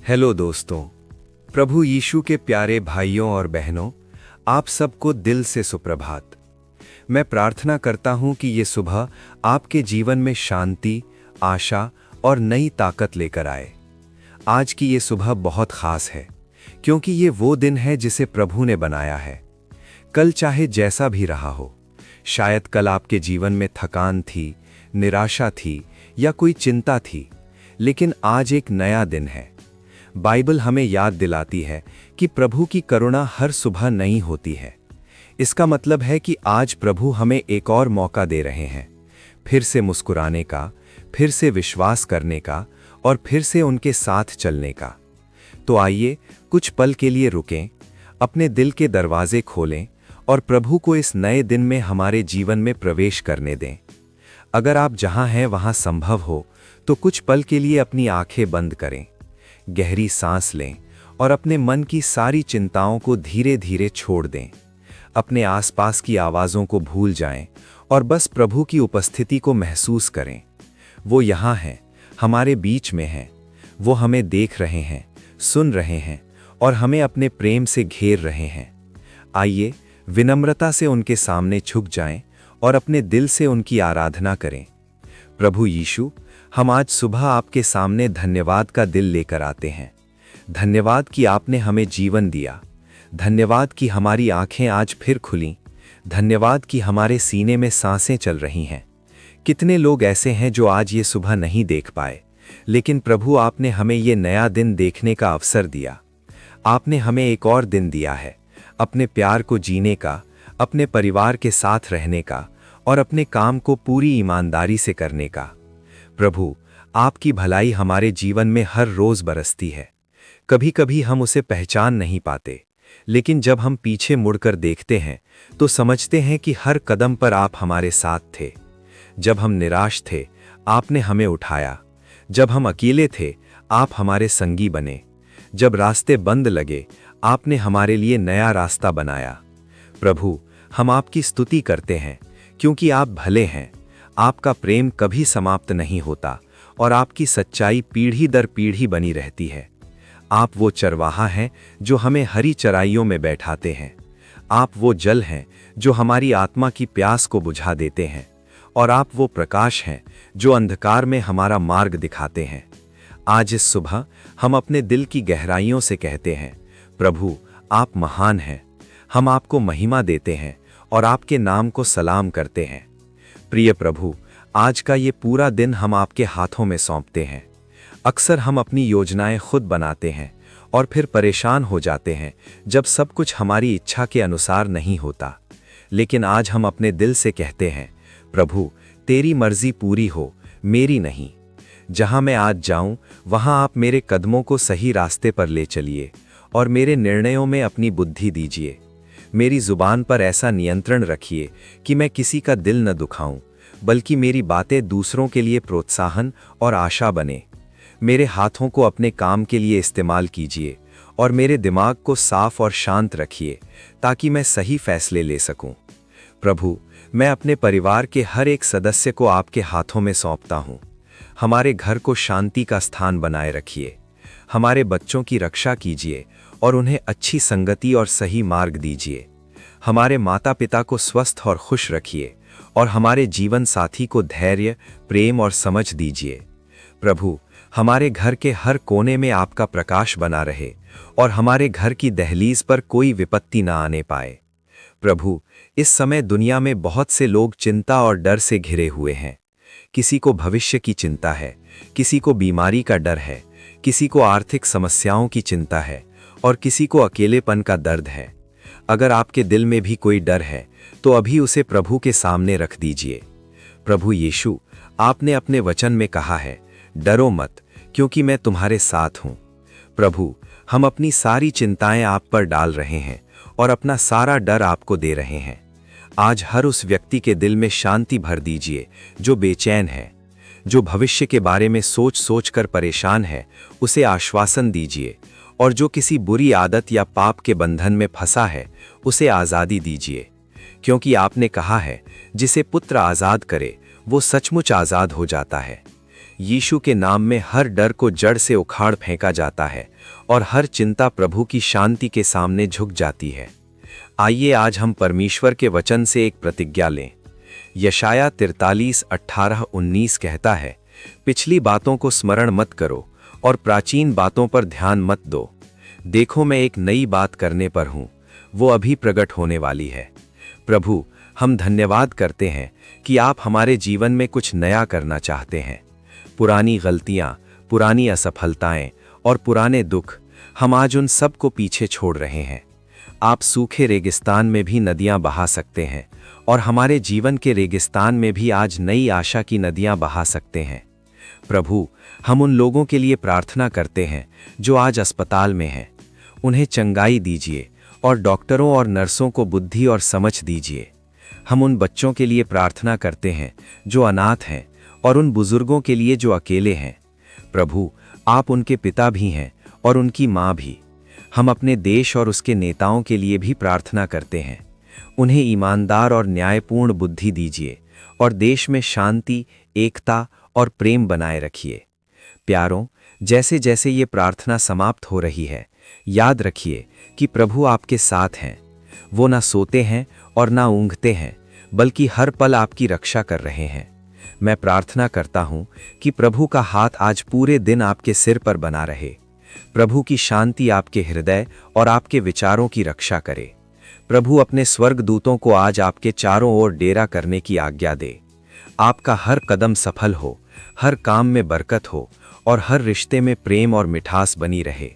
Hello दोस्तों, प्रभु यीशु के प्यारे भाइयों और बहनों, आप सबको दिल से सुप्रभात। मैं प्रार्थना करता हूं कि ये सुबह आपके जीवन में शांति, आशा और नई ताकत लेकर आए। आज की ये सुबह बहुत खास है, क्योंकि ये वो दिन है जिसे प्रभु ने बनाया है। कल चाहे जैसा भी रहा हो, शायद कल आपके जीवन में थकान थी, निराशा थी या कोई चिंता थी, लेकिन आज एक नया दिन है। बाइबल हमें याद दिलाती है कि प्रभु की करुणा हर सुबह नई होती है। इसका मतलब है कि आज प्रभु हमें एक और मौका दे रहे हैं, फिर से मुस्कुराने का, फिर से विश्वास करने का और फिर से उनके साथ चलने का। तो आइए कुछ पल के लिए रुकें, अपने दिल के दरवाजे खोलें और प्रभु को इस नए दिन में हमारे जीवन में प्रवेश करने दें। अगर आप जहां हैं वहां संभव हो तो कुछ पल के लिए अपनी आंखें बंद करें, गहरी सांस लें और अपने मन की सारी चिंताओं को धीरे धीरे छोड़ दें। अपने आसपास की आवाज़ों को भूल जाएं और बस प्रभु की उपस्थिति को महसूस करें। वो यहाँ हैं, हमारे बीच में हैं। वो हमें देख रहे हैं, सुन रहे हैं और हमें अपने प्रेम से घेर रहे हैं। आइए विनम्रता से उनके सामने झुक जाएं और अपने दिल से उनकी आराधना करें। प्रभु यीशु, हम आज सुबह आपके सामने धन्यवाद का दिल लेकर आते हैं। धन्यवाद कि आपने हमें जीवन दिया। धन्यवाद कि हमारी आंखें आज फिर खुलीं। धन्यवाद कि हमारे सीने में सांसें चल रही हैं। कितने लोग ऐसे हैं जो आज ये सुबह नहीं देख पाए, लेकिन प्रभु आपने हमें ये नया दिन देखने का अवसर दिया। आपने हमें एक और दिन दिया है, अपने प्यार को जीने का, अपने परिवार के साथ रहने का और अपने काम को पूरी ईमानदारी से करने का। प्रभु, आपकी भलाई हमारे जीवन में हर रोज बरसती है। कभी कभी हम उसे पहचान नहीं पाते, लेकिन जब हम पीछे मुड़कर देखते हैं तो समझते हैं कि हर कदम पर आप हमारे साथ थे। जब हम निराश थे, आपने हमें उठाया। जब हम अकेले थे, आप हमारे संगी बने। जब रास्ते बंद लगे, आपने हमारे लिए नया रास्ता बनाया। प्रभु, हम आपकी स्तुति करते हैं, क्योंकि आप भले हैं। आपका प्रेम कभी समाप्त नहीं होता और आपकी सच्चाई पीढ़ी दर पीढ़ी बनी रहती है। आप वो चरवाहा हैं जो हमें हरी चराइयों में बैठाते हैं। आप वो जल हैं जो हमारी आत्मा की प्यास को बुझा देते हैं, और आप वो प्रकाश हैं जो अंधकार में हमारा मार्ग दिखाते हैं। आज इस सुबह हम अपने दिल की गहराइयों से कहते हैं, प्रभु, आप महान हैं। हम आपको महिमा देते हैं और आपके नाम को सलाम करते हैं। प्रिय प्रभु, आज का ये पूरा दिन हम आपके हाथों में सौंपते हैं। अक्सर हम अपनी योजनाएं खुद बनाते हैं और फिर परेशान हो जाते हैं जब सब कुछ हमारी इच्छा के अनुसार नहीं होता। लेकिन आज हम अपने दिल से कहते हैं, प्रभु, तेरी मर्जी पूरी हो, मेरी नहीं। जहां मैं आज जाऊं, वहां आप मेरे कदमों को सही रास्ते पर ले चलिए और मेरे निर्णयों में अपनी बुद्धि दीजिए। मेरी जुबान पर ऐसा नियंत्रण रखिए कि मैं किसी का दिल न दुखाऊं, बल्कि मेरी बातें दूसरों के लिए प्रोत्साहन और आशा बने। मेरे हाथों को अपने काम के लिए इस्तेमाल कीजिए और मेरे दिमाग को साफ और शांत रखिए, ताकि मैं सही फैसले ले सकूं। प्रभु, मैं अपने परिवार के हर एक सदस्य को आपके हाथों में सौंपता हूं। हमारे घर को शांति का स्थान बनाए रखिए। हमारे बच्चों की रक्षा कीजिए और उन्हें अच्छी संगति और सही मार्ग दीजिए। हमारे माता पिता को स्वस्थ और खुश रखिए और हमारे जीवन साथी को धैर्य, प्रेम और समझ दीजिए। प्रभु, हमारे घर के हर कोने में आपका प्रकाश बना रहे और हमारे घर की दहलीज पर कोई विपत्ति न आने पाए। प्रभु, इस समय दुनिया में बहुत से लोग चिंता और डर से घिरे हुए हैं। किसी को भविष्य की चिंता है, किसी को बीमारी का डर है, किसी को आर्थिक समस्याओं की चिंता है और किसी को अकेलेपन का दर्द है। अगर आपके दिल में भी कोई डर है तो अभी उसे प्रभु के सामने रख दीजिए। प्रभु यीशु, आपने अपने वचन में कहा है, डरो मत, क्योंकि मैं तुम्हारे साथ हूं। प्रभु, हम अपनी सारी चिंताएं आप पर डाल रहे हैं और अपना सारा डर आपको दे रहे हैं। आज हर उस व्यक्ति के दिल में शांति भर दीजिए जो बेचैन है, जो भविष्य के बारे में सोच सोच कर परेशान है, उसे आश्वासन दीजिए, और जो किसी बुरी आदत या पाप के बंधन में फंसा है, उसे आज़ादी दीजिए। क्योंकि आपने कहा है, जिसे पुत्र आज़ाद करे वो सचमुच आज़ाद हो जाता है। यीशु के नाम में हर डर को जड़ से उखाड़ फेंका जाता है और हर चिंता प्रभु की शांति के सामने झुक जाती है। आइए आज हम परमेश्वर के वचन से एक प्रतिज्ञा लें। यशाया 43:18-19 कहता है, पिछली बातों को स्मरण मत करो और प्राचीन बातों पर ध्यान मत दो। देखो, मैं एक नई बात करने पर हूँ, वो अभी प्रकट होने वाली है। प्रभु, हम धन्यवाद करते हैं कि आप हमारे जीवन में कुछ नया करना चाहते हैं। पुरानी गलतियाँ, पुरानी असफलताएं और पुराने दुख, हम आज उन सब को पीछे छोड़ रहे हैं। आप सूखे रेगिस्तान में भी नदियां बहा सकते हैं और हमारे जीवन के रेगिस्तान में भी आज नई आशा की नदियां बहा सकते हैं। प्रभु, हम उन लोगों के लिए प्रार्थना करते हैं जो आज अस्पताल में हैं। उन्हें चंगाई दीजिए और डॉक्टरों और नर्सों को बुद्धि और समझ दीजिए। हम उन बच्चों के लिए प्रार्थना करते हैं जो अनाथ हैं और उन बुजुर्गों के लिए जो अकेले हैं। प्रभु, आप उनके पिता भी हैं और उनकी माँ भी। हम अपने देश और उसके नेताओं के लिए भी प्रार्थना करते हैं। उन्हें ईमानदार और न्यायपूर्ण बुद्धि दीजिए और देश में शांति, एकता और प्रेम बनाए रखिए। प्यारों, जैसे जैसे ये प्रार्थना समाप्त हो रही है, याद रखिए कि प्रभु आपके साथ हैं। वो ना सोते हैं और ना ऊँघते हैं, बल्कि हर पल आपकी रक्षा कर रहे हैं। मैं प्रार्थना करता हूँ कि प्रभु का हाथ आज पूरे दिन आपके सिर पर बना रहे। प्रभु की शांति आपके हृदय और आपके विचारों की रक्षा करे। प्रभु अपने स्वर्गदूतों को आज आपके चारों ओर डेरा करने की आज्ञा दे। आपका हर कदम सफल हो, हर काम में बरकत हो और हर रिश्ते में प्रेम और मिठास बनी रहे।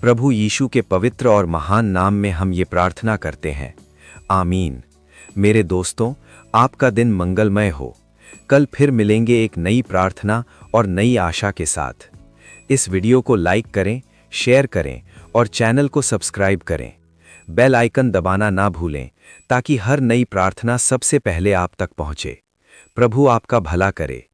प्रभु यीशु के पवित्र और महान नाम में हम ये प्रार्थना करते हैं। आमीन। मेरे दोस्तों, आपका दिन मंगलमय हो। कल फिर मिलेंगे एक नई प्रार्थना और नई आशा के साथ। इस वीडियो को लाइक करें, शेयर करें और चैनल को सब्सक्राइब करें। बेल आइकन दबाना ना भूलें ताकि हर नई प्रार्थना सबसे पहले आप तक पहुंचे। प्रभु आपका भला करे।